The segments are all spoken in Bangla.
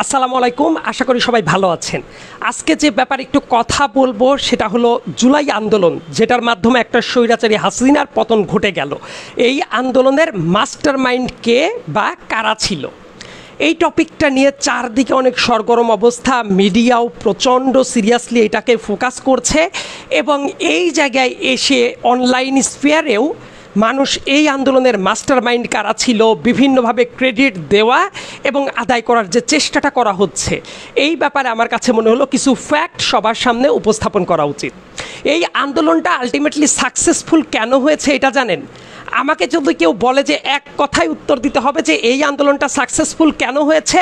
আসসালামু আলাইকুম, আশা করি সবাই ভালো আছেন। আজকে যে ব্যাপারে একটু কথা বলবো সেটা হলো জুলাই আন্দোলন, যেটার মাধ্যমে একটা স্বৈরাচারী হাসিনার পতন ঘটে গেল। এই আন্দোলনের মাস্টার মাইন্ড কে বা কারা ছিল, এই টপিকটা নিয়ে চারদিকে অনেক সরগরম অবস্থা। মিডিয়াও প্রচণ্ড সিরিয়াসলি এটাকে ফোকাস করছে এবং এই জায়গায় এসে অনলাইন স্ফিয়ারেও মানুষ এই আন্দোলনের মাস্টার মাইন্ড কারা ছিল বিভিন্নভাবে ক্রেডিট দেওয়া এবং আদায় করার যে চেষ্টাটা করা হচ্ছে, এই ব্যাপারে আমার কাছে মনে হলো কিছু ফ্যাক্ট সবার সামনে উপস্থাপন করা উচিত। এই আন্দোলনটা আলটিমেটলি সাকসেসফুল কেন হয়েছে এটা জানেন? আমাকে যদি কেউ বলে যে এক কথায় উত্তর দিতে হবে যে এই আন্দোলনটা সাকসেসফুল কেন হয়েছে,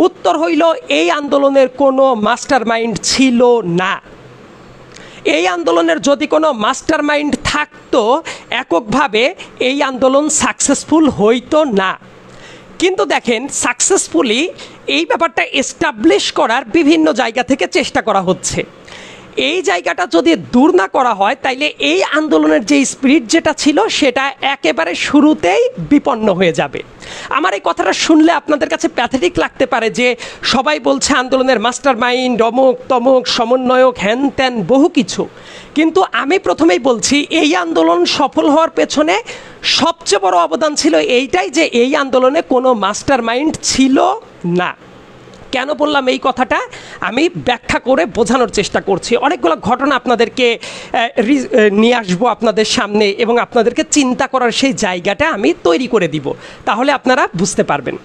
উত্তর হইল এই আন্দোলনের কোনো মাস্টার মাইন্ড ছিল না। এই আন্দোলনের যদি কোনো মাস্টার মাইন্ড থাকতো এককভাবে এই আন্দোলন সাকসেসফুল হইতো না। কিন্তু দেখেন, সাকসেসফুলি এই ব্যাপারটা এস্টাবলিশ করার বিভিন্ন জায়গা থেকে চেষ্টা করা হচ্ছে। এই জায়গাটা যদি দূর না করা হয় তাইলে এই আন্দোলনের যে স্পিরিট যেটা ছিল সেটা একেবারে শুরুতেই বিপন্ন হয়ে যাবে। আমার এই কথাটা শুনলে আপনাদের কাছে প্যাথেটিক লাগতে পারে যে সবাই বলছে আন্দোলনের মাস্টার মাইন্ড অমুক তমুক সমন্বয়ক হ্যান ত্যান বহু কিছু, কিন্তু আমি প্রথমেই বলছি এই আন্দোলন সফল হওয়ার পেছনে সবচেয়ে বড় অবদান ছিল এইটাই যে এই আন্দোলনে কোনো মাস্টার মাইন্ড ছিল না। কেন বললাম এই কথাটা আমি ব্যাখ্যা করে বোঝানোর চেষ্টা করছি। অনেকগুলো ঘটনা আপনাদেরকে নিয়ে আসবো আপনাদের সামনে এবং আপনাদেরকে চিন্তা করার সেই জায়গাটা আমি তৈরি করে দিব, তাহলে আপনারা বুঝতে পারবেন।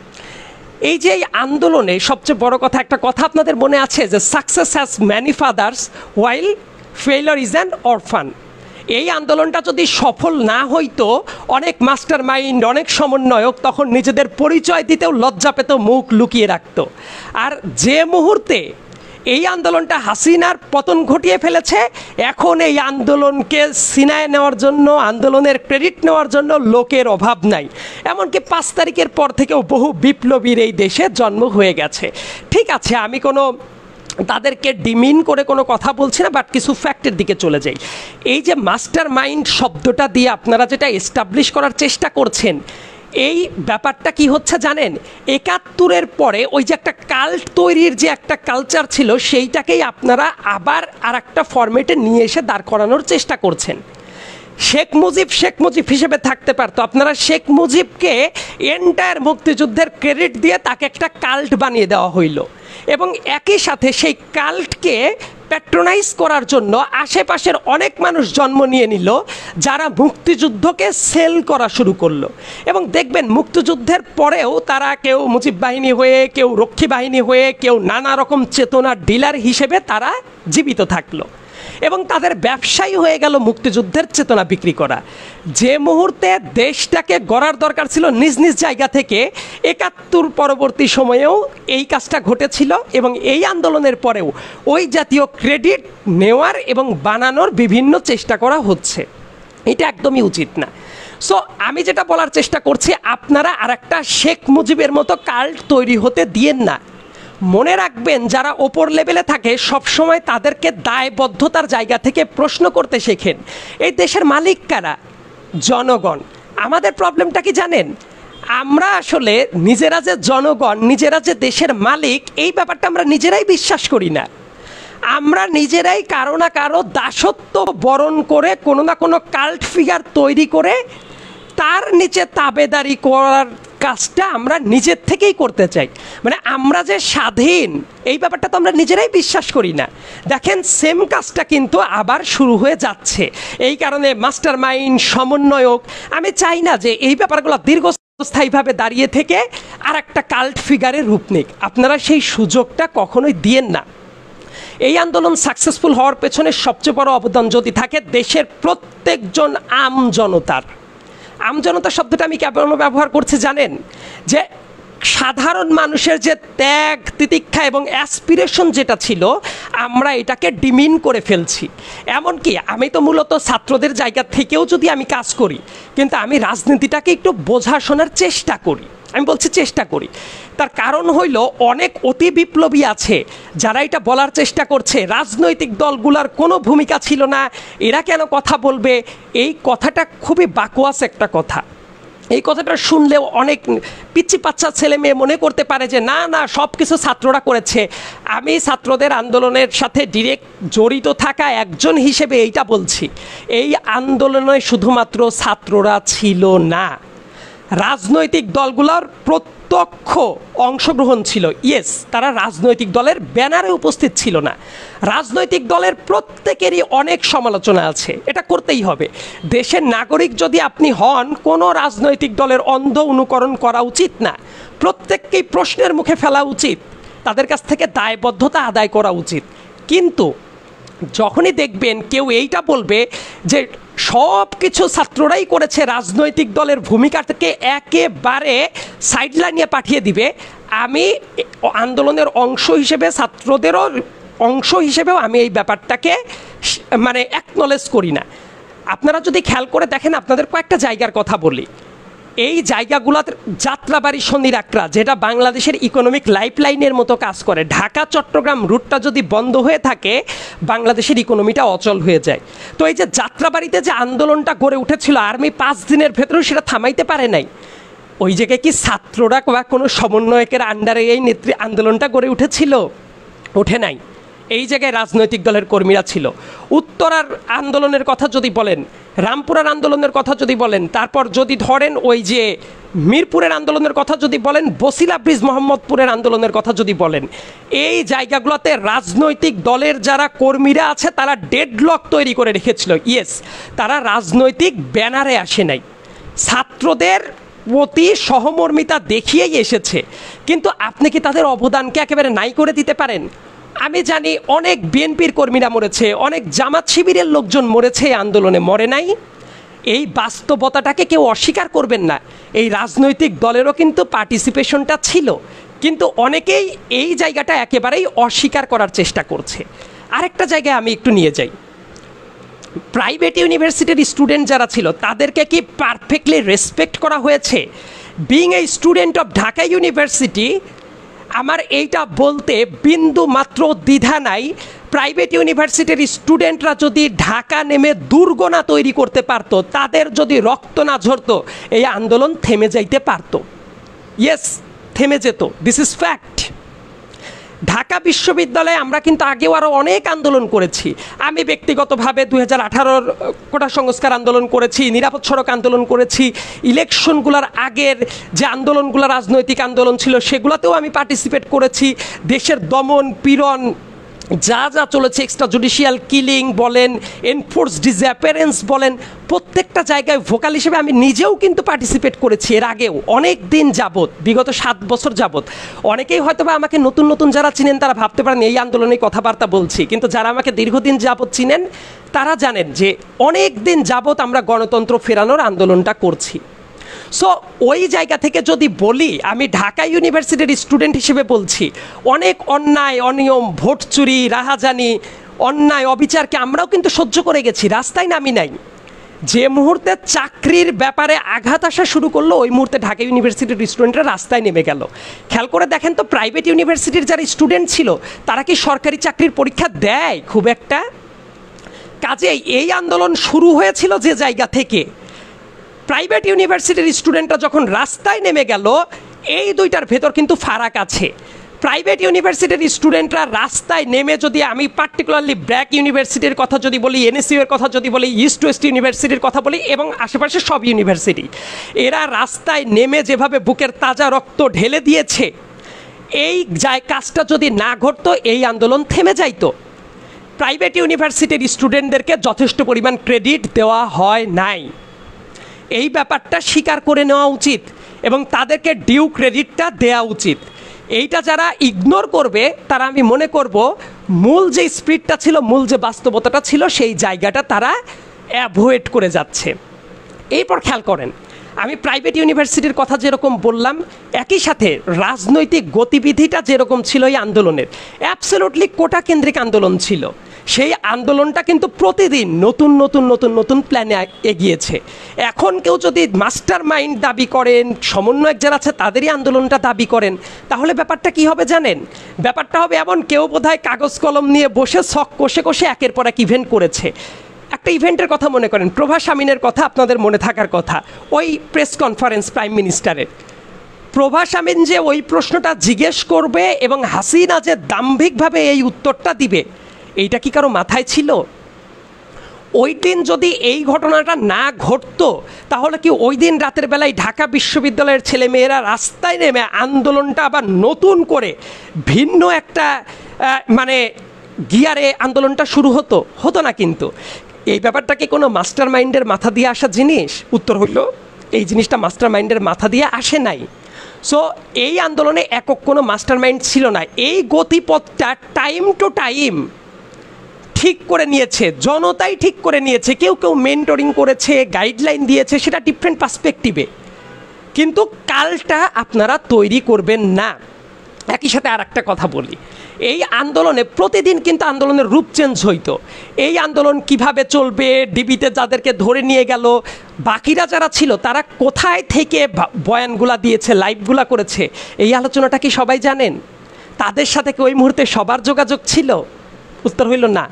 এই যে এই আন্দোলনে সবচেয়ে বড় কথা, একটা কথা আপনাদের মনে আছে যে success has many fathers while failure is an orphan. এই আন্দোলনটা যদি সফল না হইতো অনেক মাস্টার মাইন্ড অনেক সমন্বয়ক তখন নিজেদের পরিচয় দিতেও লজ্জা পেত, মুখ লুকিয়ে রাখত। আর যে মুহূর্তে এই আন্দোলনটা হাসিনার পতন ঘটিয়ে ফেলেছে, এখন এই আন্দোলনকে সিনায় নেওয়ার জন্য, আন্দোলনের ক্রেডিট নেওয়ার জন্য লোকের অভাব নাই। এমনকি 5 তারিখের পর থেকেও বহু বিপ্লবীর এই দেশে জন্ম হয়ে গেছে। ঠিক আছে, আমি কোনো তাদেরকে ডিমিন করে কোনো কথা বলছি না, বাট কিছু ফ্যাক্টের দিকে চলে যাই। এই যে মাস্টার মাইন্ড শব্দটা দিয়ে আপনারা যেটা এস্টাবলিশ করার চেষ্টা করছেন, এই ব্যাপারটা কি হচ্ছে জানেন? 71-এর পরে ওই যে একটা কাল্ট তৈরির যে একটা কালচার ছিল সেইটাকেই আপনারা আবার আর একটা ফরম্যাটে নিয়ে এসে দাঁড় করানোর চেষ্টা করছেন। শেখ মুজিব হিসেবে থাকতে পারতো, আপনারা শেখ মুজিবকে এন্টায়ার মুক্তিযুদ্ধের ক্রেডিট দিয়ে তাকে একটা কাল্ট বানিয়ে দেওয়া হইল এবং একই সাথে সেই কাল্টকে প্যাট্রোনাইজ করার জন্য আশেপাশের অনেক মানুষ জন্ম নিয়ে নিল যারা মুক্তিযুদ্ধকে সেল করা শুরু করলো। এবং দেখবেন মুক্তিযুদ্ধের পরেও তারা কেউ মুজিব বাহিনী হয়ে, কেউ রক্ষী বাহিনী হয়ে, কেউ নানা রকম চেতনার ডিলার হিসেবে তারা জীবিত থাকলো এবং তাদের ব্যবসায়ী হয়ে গেল মুক্তিযুদ্ধের চেতনা বিক্রি করা। যে মুহূর্তে দেশটাকে গড়ার দরকার ছিল নিজ নিজ জায়গা থেকে, 71 পরবর্তী সময়েও এই কাজটা ঘটেছিল এবং এই আন্দোলনের পরেও ওই জাতীয় ক্রেডিট নেওয়ার এবং বানানোর বিভিন্ন চেষ্টা করা হচ্ছে। এটা একদমই উচিত না। সো আমি যেটা বলার চেষ্টা করছি, আপনারা আর একটা শেখ মুজিবের মতো কাল্ট তৈরি হতে দিয়েন না। মনে রাখবেন, যারা ওপর লেভেলে থাকে সবসময় তাদেরকে দায়বদ্ধতার জায়গা থেকে প্রশ্ন করতে শেখেন। এই দেশের মালিক কারা? জনগণ। আমাদের প্রবলেমটা কি জানেন? আমরা আসলে নিজেরা যে জনগণ, নিজেরা যে দেশের মালিক, এই ব্যাপারটা আমরা নিজেরাই বিশ্বাস করি না। আমরা নিজেরাই কারো না কারো দাসত্ব বরণ করে কোনো না কোনো কাল্ট ফিগার তৈরি করে তার নিচে তাবেদারি করার কাজটা আমরা নিজের থেকেই করতে চাই। মানে আমরা যে স্বাধীন, এই ব্যাপারটা তো আমরা নিজেরাই বিশ্বাস করি না। দেখেন, সেম কাজটা কিন্তু আবার শুরু হয়ে যাচ্ছে। এই কারণে মাস্টার মাইন্ড, সমন্বয়ক, আমি চাই না যে এই ব্যাপারগুলো দীর্ঘস্থায়ীভাবে দাঁড়িয়ে থেকে আর একটা কাল্ট ফিগারের রূপ নিক। আপনারা সেই সুযোগটা কখনোই দিয়েন না। এই আন্দোলন সাকসেসফুল হওয়ার পেছনে সবচেয়ে বড় অবদান যদি থাকে দেশের প্রত্যেকজন আমজনতার। আমজনতা শব্দটা আমি কেন ব্যবহার করছি জানেন? যে সাধারণ মানুষের যে ত্যাগ, তিতিক্ষা এবং অ্যাসপিরেশন যেটা ছিল, আমরা এটাকে ডিমিন করে ফেলছি। এমনকি আমি তো মূলত ছাত্রদের জায়গা থেকেও যদি আমি কাজ করি, কিন্তু আমি রাজনীতিটাকে একটু বোঝাশোনার চেষ্টা করি। আমি বলছি চেষ্টা করি, তার কারণ হইল অনেক অতি বিপ্লবী আছে যারা এটা বলার চেষ্টা করছে রাজনৈতিক দলগুলোর কোনো ভূমিকা ছিল না, এরা কেন কথা বলবে। এই কথাটা খুবই বাকোয়াস একটা কথা। এই কথাটা শুনলেও অনেক পিচ্ছি বাচ্চা ছেলে মেয়ে মনে করতে পারে যে না না সব কিছু ছাত্ররা করেছে। আমি ছাত্রদের আন্দোলনের সাথে ডিরেক্ট জড়িত থাকা একজন হিসেবে এইটা বলছি, এই আন্দোলনে শুধুমাত্র ছাত্ররা ছিল না, রাজনৈতিক দলগুলোর প্রত্যক্ষ অংশগ্রহণ ছিল। ইয়েস, তারা রাজনৈতিক দলের ব্যানারে উপস্থিত ছিল না। রাজনৈতিক দলের প্রত্যেকেরই অনেক সমালোচনা আছে, এটা করতেই হবে। দেশের নাগরিক যদি আপনি হন, কোনো রাজনৈতিক দলের অন্ধ অনুকরণ করা উচিত না, প্রত্যেককেই প্রশ্নের মুখে ফেলা উচিত, তাদের কাছ থেকে দায়বদ্ধতা আদায় করা উচিত। কিন্তু যখনই দেখবেন কেউ এইটা বলবে যে সব কিছু ছাত্ররাই করেছে, রাজনৈতিক দলের ভূমিকা থেকে একেবারে সাইডলাইনে পাঠিয়ে দিবে, আমি আন্দোলনের অংশ হিসেবে, ছাত্রদেরও অংশ হিসেবেও আমি এই ব্যাপারটাকে মানে অ্যাকনলেজ করি না। আপনারা যদি খেয়াল করে দেখেন, আপনাদের কয়েকটা জায়গার কথা বলি, এই জায়গাগুলোতে যাত্রাবাড়ি সন্ধিরাকড়া, যেটা বাংলাদেশের ইকোনমিক লাইফলাইনের মতো কাজ করে, ঢাকা চট্টগ্রাম রুটটা যদি বন্ধ হয়ে থাকে বাংলাদেশের ইকোনমিটা অচল হয়ে যায়। তো এই যে যাত্রাবাড়িতে যে আন্দোলনটা গড়ে উঠেছিল, আর্মি 5 দিনের ভেতরেও সেটা থামাইতে পারে নাই। ওই জায়গায় কি ছাত্ররা বা কোনো সমন্বয়কের আন্ডারে এই নেত্রী আন্দোলনটা গড়ে উঠেছিল? ওঠে নাই। এই জায়গায় রাজনৈতিক দলের কর্মীরা ছিল। উত্তরার আন্দোলনের কথা যদি বলেন, রামপুরার আন্দোলনের কথা যদি বলেন, তারপর যদি ধরেন ওই যে মিরপুরের আন্দোলনের কথা যদি বলেন, বসিলা ব্রিজ মোহাম্মদপুরের আন্দোলনের কথা যদি বলেন, এই জায়গাগুলোতে রাজনৈতিক দলের যারা কর্মীরা আছে তারা ডেডলক তৈরি করে রেখেছিল। ইয়েস, তারা রাজনৈতিক ব্যানারে আসে নাই, ছাত্রদের প্রতি সহমর্মিতা দেখিয়েই এসেছে। কিন্তু আপনি কি তাদের অবদানকে একেবারে নাই করে দিতে পারেন? আমি জানি অনেক বিএনপির কর্মীরা মরেছে, অনেক জামাত শিবিরের লোকজন মরেছে, এই আন্দোলনে মরে নাই। এই বাস্তবতাটাকে কেউ অস্বীকার করবেন না। এই রাজনৈতিক দলেরও কিন্তু পার্টিসিপেশনটা ছিল, কিন্তু অনেকেই এই জায়গাটা একেবারেই অস্বীকার করার চেষ্টা করছে। আরেকটা জায়গায় আমি একটু নিয়ে যাই, প্রাইভেট ইউনিভার্সিটির স্টুডেন্ট যারা ছিল তাদেরকে কি পারফেক্টলি রেসপেক্ট করা হয়েছে? Being a student of Dhaka university, আমার এইটা বলতে বিন্দু মাত্র দ্বিধা নাই। প্রাইভেট ইউনিভার্সিটির স্টুডেন্টরা যদি ঢাকা নেমে দুর্গ না তৈরি করতে পারতো, তাদের যদি রক্ত না ঝরতো, এই আন্দোলন থেমে যাইতে পারতো। ইয়েস, থেমে যেত, দিস ইজ ফ্যাক্ট। ঢাকা বিশ্ববিদ্যালয়ে আমরা কিন্তু আগেও আরও অনেক আন্দোলন করেছি। আমি ব্যক্তিগতভাবে 2018 কোটা সংস্কার আন্দোলন করেছি, নিরাপদ সড়ক আন্দোলন করেছি, ইলেকশনগুলোর আগের যে আন্দোলনগুলো রাজনৈতিক আন্দোলন ছিল সেগুলোতেও আমি পার্টিসিপেট করেছি। দেশের দমন পীড়ন যা যা চলেছে, এক্সট্রা জুডিশিয়াল কিলিং বলেন, এনফোর্স ডিসঅ্যাপিয়ারেন্স বলেন, প্রত্যেকটা জায়গায় ভোকাল হিসেবে আমি নিজেও কিন্তু পার্টিসিপেট করেছি এর আগেও অনেক দিন যাবত, বিগত 7 বছর যাবত। অনেকেই হয়তো বা আমাকে নতুন নতুন যারা চিনেন তারা ভাবতে পারেন এই আন্দোলনে কথাবার্তা বলছি, কিন্তু যারা আমাকে দীর্ঘদিন যাবত চিনেন তারা জানেন যে অনেক দিন যাবত আমরা গণতন্ত্র ফেরানোর আন্দোলনটা করছি। সো ওই জায়গা থেকে যদি বলি, আমি ঢাকা ইউনিভার্সিটির স্টুডেন্ট হিসেবে বলছি, অনেক অন্যায় অনিয়ম, ভোট চুরি, রাহাজানি, অন্যায় অবিচারকে আমরাও কিন্তু সহ্য করে গেছি, রাস্তায় নামি নাই। যে মুহূর্তে চাকরির ব্যাপারে আঘাত আসা শুরু করলো, ওই মুহূর্তে ঢাকা ইউনিভার্সিটির স্টুডেন্টরা রাস্তায় নেমে গেল। খেয়াল করে দেখেন তো, প্রাইভেট ইউনিভার্সিটির যারা স্টুডেন্ট ছিল তারা কি সরকারি চাকরির পরীক্ষা দেয়? খুব একটা। কাজেই এই আন্দোলন শুরু হয়েছিল যে জায়গা থেকে, প্রাইভেট ইউনিভার্সিটির স্টুডেন্টরা যখন রাস্তায় নেমে গেল, এই দুইটার ভেতর কিন্তু ফারাক আছে। প্রাইভেট ইউনিভার্সিটির স্টুডেন্টরা রাস্তায় নেমে, যদি আমি পার্টিকুলারলি ব্র্যাক ইউনিভার্সিটির কথা যদি বলি, এনএসইউ এর কথা যদি বলি, ইস্ট ওয়েস্ট ইউনিভার্সিটির কথা বলি, এবং আশেপাশে সব ইউনিভার্সিটি, এরা রাস্তায় নেমে যেভাবে বুকের তাজা রক্ত ঢেলে দিয়েছে, এই কাজটা যদি না ঘটতো এই আন্দোলন থেমে যাইতো। প্রাইভেট ইউনিভার্সিটির স্টুডেন্টদেরকে যথেষ্ট পরিমাণ ক্রেডিট দেওয়া হয় নাই, এই ব্যাপারটা স্বীকার করে নেওয়া উচিত এবং তাদেরকে ডিউ ক্রেডিটটা দেওয়া উচিত। এইটা যারা ইগনোর করবে তারা, আমি মনে করব, মূল যে স্পিরিটটা ছিল, মূল যে বাস্তবতাটা ছিল, সেই জায়গাটা তারা অ্যাভয়েড করে যাচ্ছে। এরপর খেয়াল করেন, আমি প্রাইভেট ইউনিভার্সিটির কথা যেরকম বললাম, একই সাথে রাজনৈতিক গতিবিধিটা যেরকম ছিল এই আন্দোলনের, অ্যাবসলিউটলি কোটা কেন্দ্রিক আন্দোলন ছিল। সেই আন্দোলনটা কিন্তু প্রতিদিন নতুন নতুন নতুন নতুন প্ল্যানে এগিয়েছে। এখন কেউ যদি মাস্টার মাইন্ড দাবি করেন, সমন্বয়ক যারা আছে তাদেরই আন্দোলনটা দাবি করেন, তাহলে ব্যাপারটা কি হবে জানেন? ব্যাপারটা হবে এমন, কেউ বোধহয় কাগজ কলম নিয়ে বসে ছক কষে কষে একের পর এক ইভেন্ট করেছে। একটা একটা ইভেন্টের কথা মনে করেন, প্রভা শামিনের কথা আপনাদের মনে থাকার কথা, ওই প্রেস কনফারেন্স প্রাইম মিনিস্টারের। প্রভা শামিন যে ওই প্রশ্নটা জিজ্ঞেস করবে এবং হাসিনা যে দাম্ভিকভাবে এই উত্তরটা দিবে, এইটা কি কারো মাথায় ছিল? ওই দিন যদি এই ঘটনাটা না ঘটতো, তাহলে কি ওই দিন রাতের বেলায় ঢাকা বিশ্ববিদ্যালয়ের ছেলেমেয়েরা রাস্তায় নেমে আন্দোলনটা আবার নতুন করে ভিন্ন একটা মানে গিয়ারে আন্দোলনটা শুরু হতো? হতো না। কিন্তু এই ব্যাপারটা কি কোনো মাস্টার মাইন্ডের মাথা দিয়ে আসা জিনিস? উত্তর হইল এই জিনিসটা মাস্টার মাইন্ডের মাথা দিয়ে আসে নাই। সো এই আন্দোলনে একক কোনো মাস্টার মাইন্ড ছিল না। এই গতিপথটা টাইম টু টাইম ঠিক করে নিয়েছে, জনতাই ঠিক করে নিয়েছে। কেউ কেউ মেন্টরিং করেছে, গাইডলাইন দিয়েছে, সেটা ডিফারেন্ট পার্সপেক্টিভে। কিন্তু কালটা আপনারা তৈরি করবেন না। একই সাথে আর একটা কথা বলি, এই আন্দোলনে প্রতিদিন কিন্তু আন্দোলনের রূপ চেঞ্জ হইতো। এই আন্দোলন কিভাবে চলবে, ডিবিতে যাদেরকে ধরে নিয়ে গেল, বাকিরা যারা ছিল তারা কোথায় থেকে বয়ানগুলা দিয়েছে, লাইভগুলা করেছে, এই আলোচনাটা কি সবাই জানেন? তাদের সাথে কি ওই মুহূর্তে সবার যোগাযোগ ছিল? উত্তর হইল না।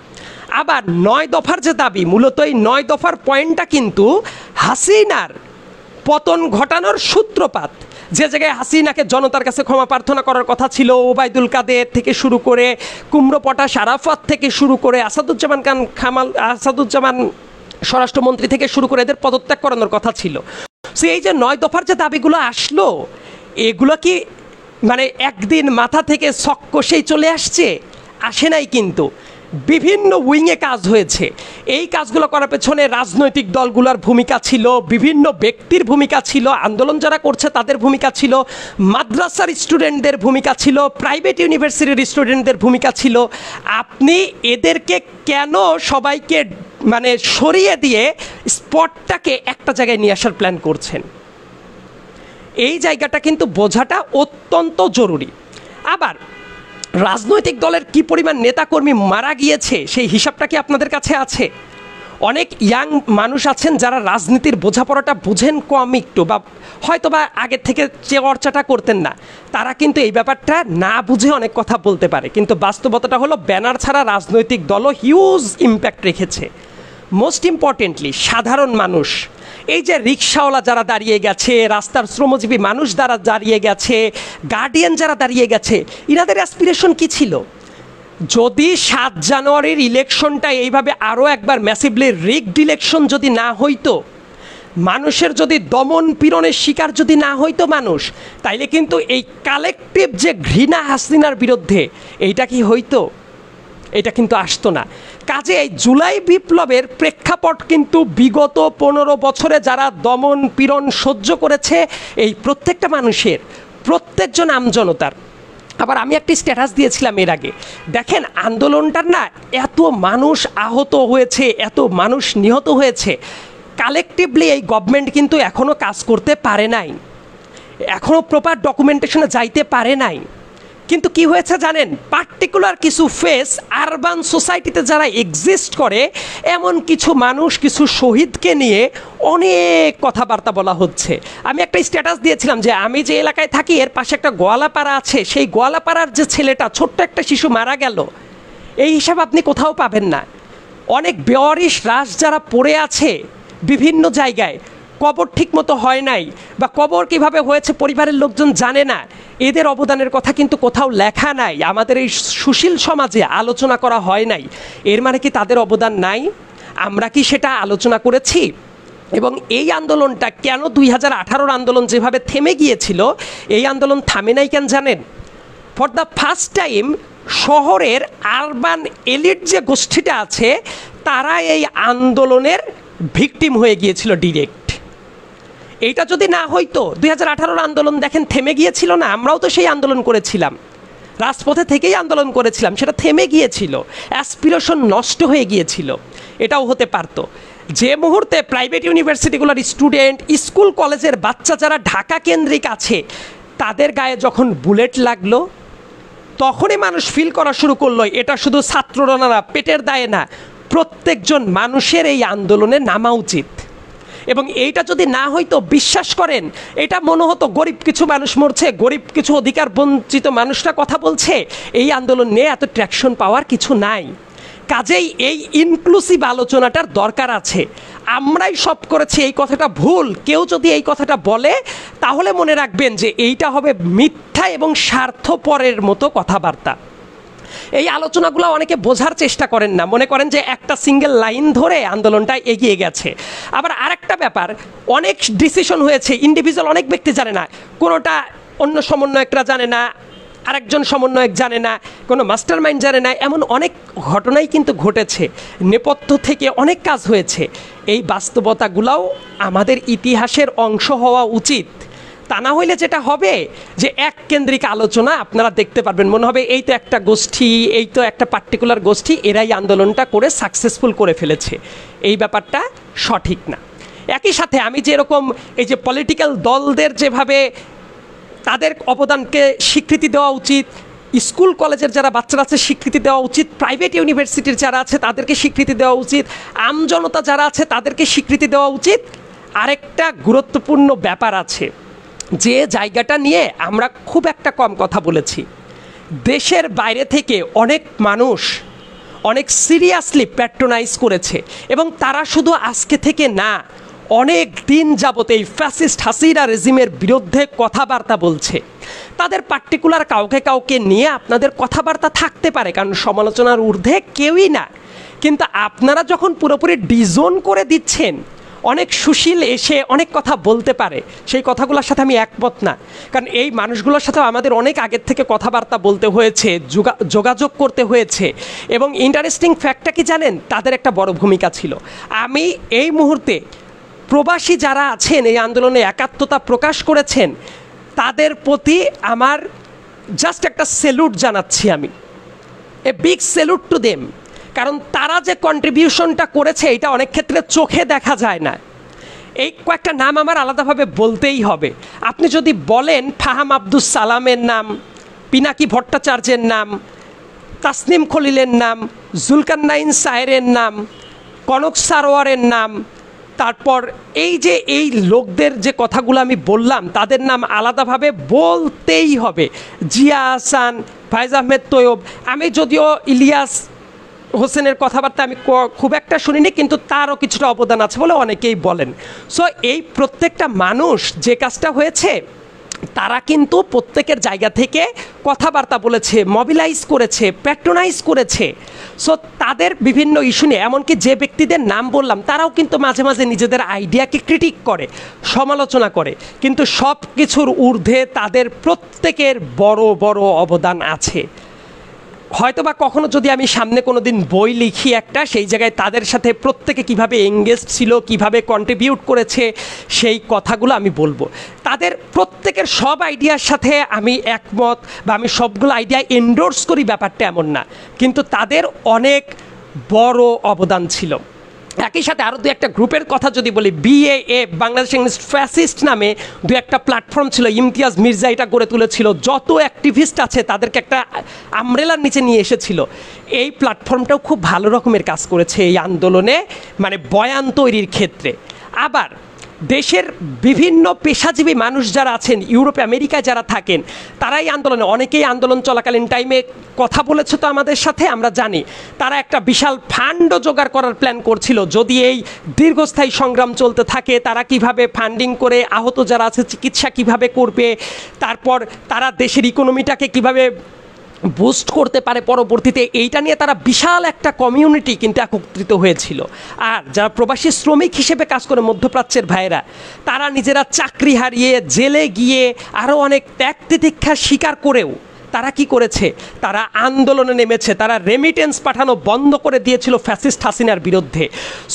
আবার 9 দফার যে দাবি, মূলত এই 9 দফার পয়েন্টটা কিন্তু হাসিনার পতন ঘটানোর সূত্রপাত। যে জায়গায় হাসিনাকে জনতার কাছে ক্ষমা প্রার্থনা করার কথা ছিল, ওবায়দুল কাদের থেকে শুরু করে কুমড়ো পটাশ আরাফাত থেকে শুরু করে আসাদুজ্জামান স্বরাষ্ট্রমন্ত্রী থেকে শুরু করে এদের পদত্যাগ করানোর কথা ছিল। সো এই যে 9 দফার যে দাবিগুলো আসলো, এগুলো কি মানে একদিন মাথা থেকে ছক কষেই চলে আসছে? আসে নাই। কিন্তু বিভিন্ন উইংয়ে কাজ হয়েছে। এই কাজগুলো করার পেছনে রাজনৈতিক দলগুলোর ভূমিকা ছিল, বিভিন্ন ব্যক্তির ভূমিকা ছিল, আন্দোলন যারা করছে তাদের ভূমিকা ছিল, মাদ্রাসার স্টুডেন্টদের ভূমিকা ছিল, প্রাইভেট ইউনিভার্সিটির স্টুডেন্টদের ভূমিকা ছিল। আপনি এদেরকে কেন সবাইকে মানে সরিয়ে দিয়ে স্পটটাকে একটা জায়গায় নিয়ে আসার প্ল্যান করছেন? এই জায়গাটা কিন্তু বোঝাটা অত্যন্ত জরুরি। আবার রাজনৈতিক দলের কি পরিমাণ নেতাকর্মী মারা গিয়েছে সেই হিসাবটা কি আপনাদের কাছে আছে? অনেক ইয়াং মানুষ আছেন যারা রাজনীতির বোঝাপড়াটা বুঝেন কম একটু, বা হয়তো বা আগের থেকে চর্চাটা করতেন না, তারা কিন্তু এই ব্যাপারটা না বুঝে অনেক কথা বলতে পারে। কিন্তু বাস্তবতাটা হলো ব্যানার ছাড়া রাজনৈতিক দলও হিউজ ইম্প্যাক্ট রেখেছে। মোস্ট ইম্পর্টেন্টলি সাধারণ মানুষ, এই যে রিক্সাওয়ালা যারা দাঁড়িয়ে গেছে, রাস্তার শ্রমজীবী মানুষ যারা দাঁড়িয়ে গেছে, গার্ডিয়ান যারা দাঁড়িয়ে গেছে, ইনাদের অ্যাসপিরেশন কি ছিল? যদি 7 জানুয়ারির ইলেকশনটা এইভাবে আরও একবার ম্যাসিভলি রিগড ইলেকশন যদি না হইতো, মানুষের যদি দমন পীড়নের শিকার যদি না হইতো মানুষ, তাইলে কিন্তু এই কালেকটিভ যে ঘৃণা হাসিনার বিরুদ্ধে, এইটা কি হইতো? এটা কিন্তু আসতো না। কাজে এই জুলাই বিপ্লবের প্রেক্ষাপট কিন্তু বিগত 15 বছরে যারা দমন পীড়ন সহ্য করেছে, এই প্রত্যেকটা মানুষের, প্রত্যেকজন আমজনতার। আবার আমি একটি স্ট্যাটাস দিয়েছিলাম এর আগে, দেখেন আন্দোলনটার না এত মানুষ আহত হয়েছে, এত মানুষ নিহত হয়েছে, কালেকটিভলি এই গভর্নমেন্ট কিন্তু এখনও কাজ করতে পারে নাই, এখনও প্রপার ডকুমেন্টেশনে যাইতে পারে নাই। কিন্তু কি হয়েছে জানেন, পার্টিকুলার কিছু ফেস আরবান সোসাইটিতে যারা এক্সিস্ট করে, এমন কিছু মানুষ, কিছু শহীদকে নিয়ে অনেক কথাবার্তা বলা হচ্ছে। আমি একটা স্ট্যাটাস দিয়েছিলাম যে আমি যে এলাকায় থাকি এর পাশে একটা গোয়ালাপাড়া আছে, সেই গোয়ালাপাড়ার যে ছেলেটা, ছোট্ট একটা শিশু মারা গেল, এই হিসাব আপনি কোথাও পাবেন না। অনেক বেওয়ারিশ লাশ যারা পড়ে আছে বিভিন্ন জায়গায়, কবর ঠিক মতো হয় নাই, বা কবর কিভাবে হয়েছে পরিবারের লোকজন জানে না, এদের অবদানের কথা কিন্তু কোথাও লেখা নাই, আমাদের এই সুশীল সমাজে আলোচনা করা হয় নাই। এর মানে কি তাদের অবদান নাই? আমরা কি সেটা আলোচনা করেছি? এবং এই আন্দোলনটা কেন 2018 আন্দোলন যেভাবে থেমে গিয়েছিল, এই আন্দোলন থামে নাই কেন জানেন? ফর দ্য ফার্স্ট টাইম শহরের আরবান এলিট যে গোষ্ঠীটা আছে, তারা এই আন্দোলনের ভিকটিম হয়ে গিয়েছিল ডিরেক্ট। এইটা যদি না হইতো, 2018 আন্দোলন দেখেন থেমে গিয়েছিল না? আমরাও তো সেই আন্দোলন করেছিলাম, রাজপথে থেকেই আন্দোলন করেছিলাম, সেটা থেমে গিয়েছিল, অ্যাসপিরেশন নষ্ট হয়ে গিয়েছিল। এটাও হতে পারতো। যে মুহূর্তে প্রাইভেট ইউনিভার্সিটিগুলোর স্টুডেন্ট, স্কুল কলেজের বাচ্চা যারা ঢাকা কেন্দ্রিক আছে, তাদের গায়ে যখন বুলেট লাগলো, তখনই মানুষ ফিল করা শুরু করলো এটা শুধু ছাত্ররা না, পেটের দায়ে না, প্রত্যেকজন মানুষের এই আন্দোলনে নামা উচিত। এবং এইটা যদি না হইতো, বিশ্বাস করেন, এটা মনে হতো গরিব কিছু মানুষ মরছে, গরিব কিছু অধিকার বঞ্চিত মানুষরা কথা বলছে, এই আন্দোলন নিয়ে এত ট্র্যাকশন পাওয়ার কিছু নাই। কাজেই এই ইনক্লুসিভ আলোচনাটার দরকার আছে। আমরাই সব করেছি এই কথাটা ভুল, কেউ যদি এই কথাটা বলে তাহলে মনে রাখবেন যে এইটা হবে মিথ্যা এবং স্বার্থপরের মতো কথাবার্তা। এই আলোচনাগুলো অনেকে বোঝার চেষ্টা করেন না, মনে করেন যে একটা সিঙ্গেল লাইন ধরে আন্দোলনটা এগিয়ে গেছে। আবার আরেকটা ব্যাপার, অনেক ডিসিশন হয়েছে, ইন্ডিভিজুয়াল অনেক ব্যক্তি জানে না, কোনোটা অন্য সমন্বয়করা জানে না, আরেকজন সমন্বয়ক জানে না, কোনো মাস্টার মাইন্ড জানে না, এমন অনেক ঘটনাই কিন্তু ঘটেছে, নেপথ্য থেকে অনেক কাজ হয়েছে। এই বাস্তবতাগুলোও আমাদের ইতিহাসের অংশ হওয়া উচিত। তা না হইলে যেটা হবে যে এক কেন্দ্রিক আলোচনা আপনারা দেখতে পারবেন, মনে হবে এই তো একটা গোষ্ঠী, এই তো একটা পার্টিকুলার গোষ্ঠী, এরাই আন্দোলনটা করে সাকসেসফুল করে ফেলেছে। এই ব্যাপারটা সঠিক না। একই সাথে আমি যেরকম এই যে পলিটিক্যাল দলদের যেভাবে তাদের অবদানকে স্বীকৃতি দেওয়া উচিত, স্কুল কলেজের যারা বাচ্চারা আছে স্বীকৃতি দেওয়া উচিত, প্রাইভেট ইউনিভার্সিটির যারা আছে তাদেরকে স্বীকৃতি দেওয়া উচিত, আমজনতা যারা আছে তাদেরকে স্বীকৃতি দেওয়া উচিত, আরেকটা গুরুত্বপূর্ণ ব্যাপার আছে যে জায়গাটা নিয়ে আমরা খুব একটা কম কথা বলেছি। দেশের বাইরে থেকে অনেক মানুষ অনেক সিরিয়াসলি প্যাট্রোনাইজ করেছে, এবং তারা শুধু আজকে থেকে না, অনেক দিন যাবত এই ফ্যাসিস্ট হাসিনা রেজিমের বিরুদ্ধে কথাবার্তা বলছে। তাদের পার্টিকুলার কাউকে কাউকে নিয়ে আপনাদের কথাবার্তা থাকতে পারে, কারণ সমালোচনার ঊর্ধ্বে কেউই না, কিন্তু আপনারা যখন পুরোপুরি ডিজোন করে দিচ্ছেন, অনেক সুশীল এসে অনেক কথা বলতে পারে, সেই কথাগুলোর সাথে আমি একমত না। কারণ এই মানুষগুলোর সাথেও আমাদের অনেক আগের থেকে কথাবার্তা বলতে হয়েছে, যোগাযোগ করতে হয়েছে। এবং ইন্টারেস্টিং ফ্যাক্টটা কি জানেন, তাদের একটা বড় ভূমিকা ছিল। আমি এই মুহূর্তে প্রবাসী যারা আছেন এই আন্দোলনে একাত্মতা প্রকাশ করেছেন, তাদের প্রতি আমার জাস্ট একটা স্যালুট জানাচ্ছি, আমি a big salute to them. কারণ তারা যে কন্ট্রিবিউশনটা করেছে এটা অনেক ক্ষেত্রে চোখে দেখা যায় না। এই কয়েকটা নাম আমার আলাদাভাবে বলতেই হবে। আপনি যদি বলেন ফাহাম আব্দুস সালামের নাম, পিনাকি ভট্টাচার্যের নাম, তাসনিম খলিলের নাম, জুলকারনাইন সায়েরের নাম, কনক সারোয়ারের নাম, তারপর এই যে এই লোকদের যে কথাগুলো আমি বললাম তাদের নাম আলাদাভাবে বলতেই হবে। জিয়া আহসান, ফায়েজ আহমেদ তৈয়ব, আমি যদিও ইলিয়াস হোসেনের কথাবার্তা আমি খুব একটা শুনিনি, কিন্তু তারও কিছুটা অবদান আছে বলে অনেকেই বলেন। সো এই প্রত্যেকটা মানুষ যে কাজটা হয়েছে, তারা কিন্তু প্রত্যেকের জায়গা থেকে কথাবার্তা বলেছে, মোবিলাইজ করেছে, প্যাট্রোনাইজ করেছে। সো তাদের বিভিন্ন ইস্যু নিয়ে, এমনকি যে ব্যক্তিদের নাম বললাম তারাও কিন্তু মাঝে মাঝে নিজেদের আইডিয়াকে ক্রিটিক করে, সমালোচনা করে, কিন্তু সব কিছুর ঊর্ধ্বে তাদের প্রত্যেকের বড় বড় অবদান আছে। হয়তোবা কখনো যদি আমি সামনে কোনো দিন বই লিখি একটা, সেই জায়গায় তাদের সাথে প্রত্যেকে কিভাবে এঙ্গেজ ছিল, কিভাবে কন্ট্রিবিউট করেছে, সেই কথাগুলো আমি বলবো। তাদের প্রত্যেকের সব আইডিয়ার সাথে আমি একমত বা আমি সবগুলো আইডিয়া এন্ডোর্স করি, ব্যাপারটা এমন না, কিন্তু তাদের অনেক বড় অবদান ছিল। একই সাথে আরও দু একটা গ্রুপের কথা যদি বলি, BAA বাংলাদেশ এগেইনস্ট ফ্যাসিস্ট নামে দু একটা প্ল্যাটফর্ম ছিল, ইমতিয়াজ মির্জা এটা গড়ে তুলেছিল, যত অ্যাক্টিভিস্ট আছে তাদেরকে একটা আমব্রেলার নিচে নিয়ে এসেছিল। এই প্ল্যাটফর্মটাও খুব ভালো রকমের কাজ করেছে এই আন্দোলনে, মানে বয়ান তৈরির ক্ষেত্রে। আবার দেশের বিভিন্ন পেশাজীবী মানুষ যারা আছেন, ইউরোপে আমেরিকায় যারা থাকেন, তারাই আন্দোলনে, অনেকেই আন্দোলন চলাকালীন টাইমে কথা বলেছে তো আমাদের সাথে, আমরা জানি। তারা একটা বিশাল ফান্ডও জোগাড় করার প্ল্যান করছিল, যদি এই দীর্ঘস্থায়ী সংগ্রাম চলতে থাকে তারা কিভাবে ফান্ডিং করে আহত যারা আছে চিকিৎসা কিভাবে করবে, তারপর তারা দেশের ইকোনমিটাকে কিভাবে বুস্ট করতে পারে পরবর্তীতে, এইটা নিয়ে তারা বিশাল একটা কমিউনিটি কিন্তু একত্রিত হয়েছিল। আর যারা প্রবাসী শ্রমিক হিসেবে কাজ করে মধ্যপ্রাচ্যের ভাইয়েরা, তারা নিজেরা চাকরি হারিয়ে জেলে গিয়ে আরও অনেক ত্যাগ তিতিক্ষা স্বীকার করেও তারা কি করেছে, তারা আন্দোলনে নেমেছে, তারা রেমিটেন্স পাঠানো বন্ধ করে দিয়েছিল ফ্যাসিস্ট হাসিনার বিরুদ্ধে।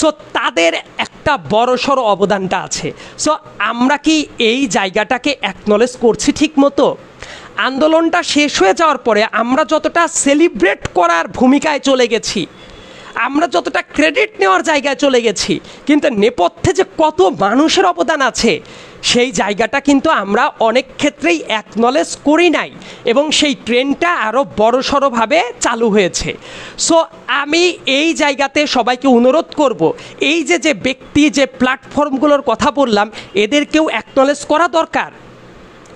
সো তাদের একটা বড়সড় অবদানটা আছে। সো আমরা কি এই জায়গাটাকে অ্যাকনলেজ করছি ঠিক মতো? আন্দোলনটা শেষ হয়ে যাওয়ার পরে আমরা যতটা সেলিব্রেট করার ভূমিকায় চলে গেছি, আমরা যতটা ক্রেডিট নেওয়ার জায়গায় চলে গেছি, কিন্তু নেপথ্যে যে কত মানুষের অবদান আছে সেই জায়গাটা কিন্তু আমরা অনেক ক্ষেত্রেই অ্যাকনলেজ করি নাই, এবং সেই ট্রেন্ডটা আরও বড়সড়ভাবে চালু হয়েছে। সো আমি এই জায়গাতে সবাইকে অনুরোধ করব, এই যে ব্যক্তি যে প্ল্যাটফর্মগুলোর কথা বললাম এদেরকেও অ্যাকনলেজ করা দরকার।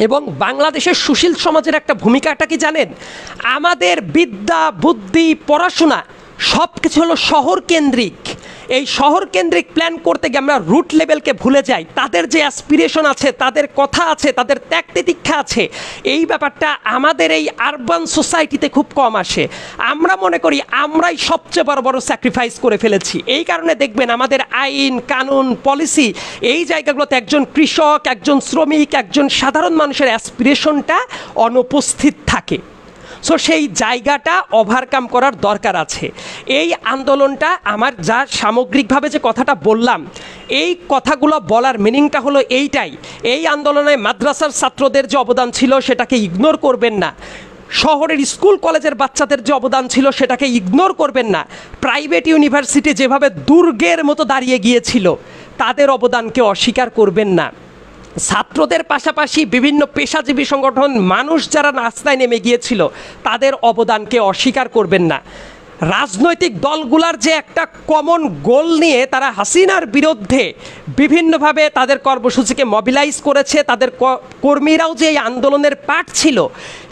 এবং বাংলাদেশের সুশীল সমাজের একটা ভূমিকাটা কি জানেন, আমাদের বিদ্যা বুদ্ধি পড়াশোনা সব কিছু হলো শহর কেন্দ্রিক। এই শহর কেন্দ্রিক প্ল্যান করতে গিয়ে আমরা রুট লেভেলকে ভুলে যাই। তাদের যে অ্যাসপিরেশন আছে, তাদের কথা আছে, তাদের ত্যাগ তিতিক্ষা আছে, এই ব্যাপারটা আমাদের এই আরবান সোসাইটিতে খুব কম আসে। আমরা মনে করি আমরাই সবচেয়ে বড় বড় স্যাক্রিফাইস করে ফেলেছি। এই কারণে দেখবেন আমাদের আইন কানুন পলিসি এই জায়গাগুলোতে একজন কৃষক, একজন শ্রমিক, একজন সাধারণ মানুষের অ্যাসপিরেশনটা অনুপস্থিত থাকে। সো সেই জায়গাটা ওভারকাম করার দরকার আছে। এই আন্দোলনটা আমার যা সামগ্রিকভাবে যে কথাটা বললাম, এই কথাগুলো বলার মিনিংটা হলো এইটাই, এই আন্দোলনে মাদ্রাসার ছাত্রদের যে অবদান ছিল সেটাকে ইগনোর করবেন না, শহরের স্কুল কলেজের বাচ্চাদের যে অবদান ছিল সেটাকে ইগনোর করবেন না, প্রাইভেট ইউনিভার্সিটি যেভাবে দুর্গের মতো দাঁড়িয়ে গিয়েছিল তাদের অবদানকে অস্বীকার করবেন না। ছাত্রদের পাশাপাশি বিভিন্ন পেশাজীবী সংগঠন, মানুষ যারা রাস্তায় নেমে গিয়েছিল তাদের অবদানকে অস্বীকার করবেন না। রাজনৈতিক দলগুলার যে একটা কমন গোল নিয়ে তারা হাসিনার বিরুদ্ধে বিভিন্নভাবে তাদের কর্মসূচিকে মোবিলাইজ করেছে, তাদের কর্মীরাও যে এই আন্দোলনের পার্ট ছিল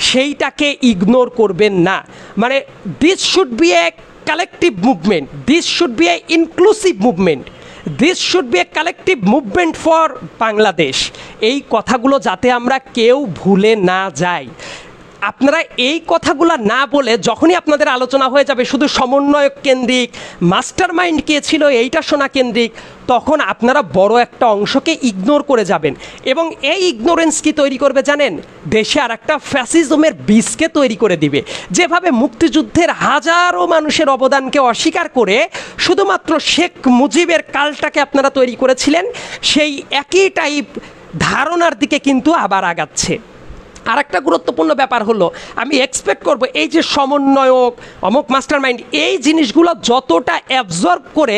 সেইটাকে ইগনোর করবেন না। মানে this should B a collective movement, this should B A inclusive movement, this should B a collective movement for Bangladesh. এই কথাগুলো যাতে আমরা কেউ ভুলে না যাই। আপনারা এই কথাগুলো না বলে যখনই আপনাদের আলোচনা হয়ে যাবে শুধু সমন্বয়ক কেন্দ্রিক, মাস্টার মাইন্ড কে ছিল এইটা শোনা কেন্দ্রিক, তখন আপনারা বড় একটা অংশকে ইগনোর করে যাবেন। এবং এই ইগনোরেন্স কি তৈরি করবে জানেন? দেশে আর একটা ফ্যাসিজমের বীজকে তৈরি করে দিবে। যেভাবে মুক্তিযুদ্ধের হাজারো মানুষের অবদানকে অস্বীকার করে শুধুমাত্র শেখ মুজিবের কালটাকে আপনারা তৈরি করেছিলেন, সেই একই টাইপ ধারণার দিকে কিন্তু আবার আগাচ্ছে। আর একটা গুরুত্বপূর্ণ ব্যাপার হলো, আমি এক্সপেক্ট করব এই যে সমন্বয়ক, অমুক মাস্টার মাইন্ড, এই জিনিসগুলো যতটা অ্যাবজর্ব করে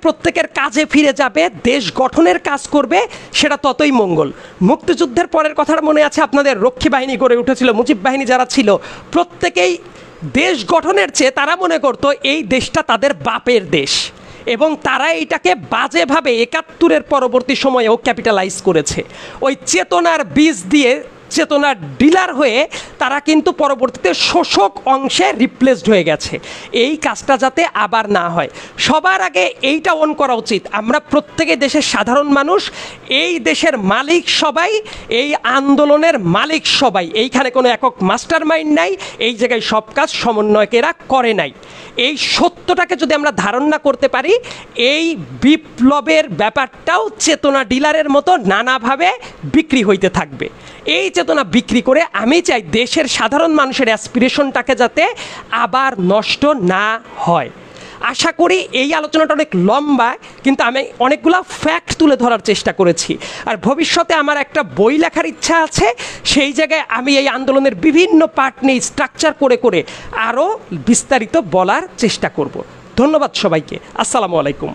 প্রত্যেকের কাজে ফিরে যাবে, দেশ গঠনের কাজ করবে, সেটা ততই মঙ্গল। মুক্তিযুদ্ধের পরের কথাটা মনে আছে আপনাদের? রক্ষী বাহিনী গড়ে উঠেছিল, মুজিব বাহিনী যারা ছিল প্রত্যেকেই দেশ গঠনের চেয়ে তারা মনে করতো এই দেশটা তাদের বাপের দেশ, এবং তারা এইটাকে বাজেভাবে ৭১-এর পরবর্তী সময়েও ক্যাপিটালাইজ করেছে। ওই চেতনার বীজ দিয়ে চেতনার ডিলার হয়ে তারা কিন্তু পরবর্তীতে শোষক অংশে রিপ্লেসড হয়ে গেছে। এই কাজটা যাতে আবার না হয়, সবার আগে এইটা অন করা উচিত। আমরা প্রত্যেকে দেশের সাধারণ মানুষ, এই দেশের মালিক সবাই, এই আন্দোলনের মালিক সবাই। এইখানে কোনো একক মাস্টার মাইন্ড নাই, এই জায়গায় সব কাজ সমন্বয়কেরা করে নাই। এই সত্যটাকে যদি আমরা ধারণ না করতে পারি, এই বিপ্লবের ব্যাপারটাও চেতনা ডিলারের মতো নানাভাবে বিক্রি হইতে থাকবে। এই চেতনা বিক্রি করে আমি চাই দেশের সাধারণ মানুষের অ্যাসপিরেশনটাকে যাতে আবার নষ্ট না হয়। আশা করি এই আলোচনাটা অনেক লম্বা, কিন্তু আমি অনেকগুলো ফ্যাক্ট তুলে ধরার চেষ্টা করেছি। আর ভবিষ্যতে আমার একটা বই লেখার ইচ্ছা আছে, সেই জায়গায় আমি এই আন্দোলনের বিভিন্ন পার্ট নিয়ে স্ট্রাকচার করে করে আরও বিস্তারিত বলার চেষ্টা করব। ধন্যবাদ সবাইকে। আসসালামু আলাইকুম।